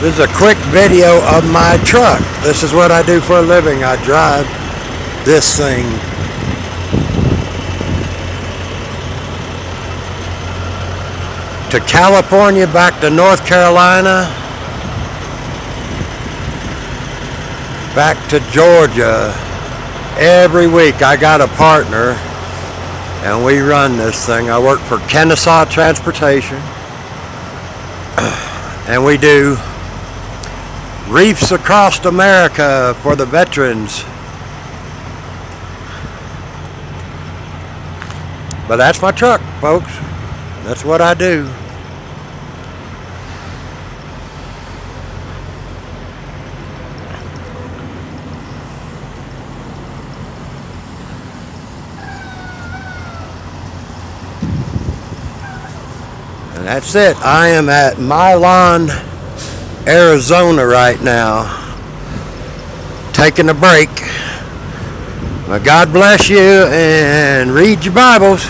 This is a quick video of my truck. This is what I do for a living. I drive this thing. To California, back to North Carolina, back to Georgia. Every week I got a partner and we run this thing. I work for Kennesaw Transportation and we do reefs across America for the veterans. But that's my truck, folks. That's what I do. And that's it. I am at Milan, Arizona right now, taking a break. Well, God bless you and read your Bibles.